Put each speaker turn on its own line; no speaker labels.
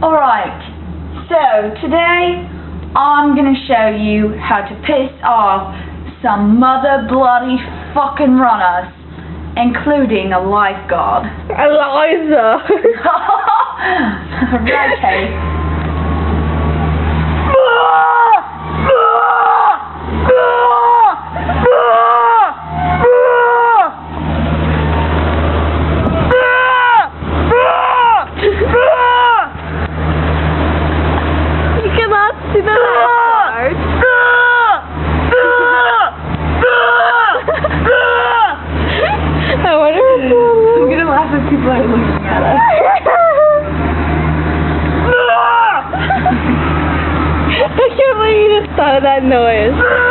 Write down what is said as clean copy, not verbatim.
Alright, so today I'm gonna show you how to piss off some mother bloody fucking runners, including a lifeguard.
Eliza!
Right, hey.
You cannot see the last I wonder if
I'm gonna laugh if people are looking at us.
I can't believe you just thought of that noise.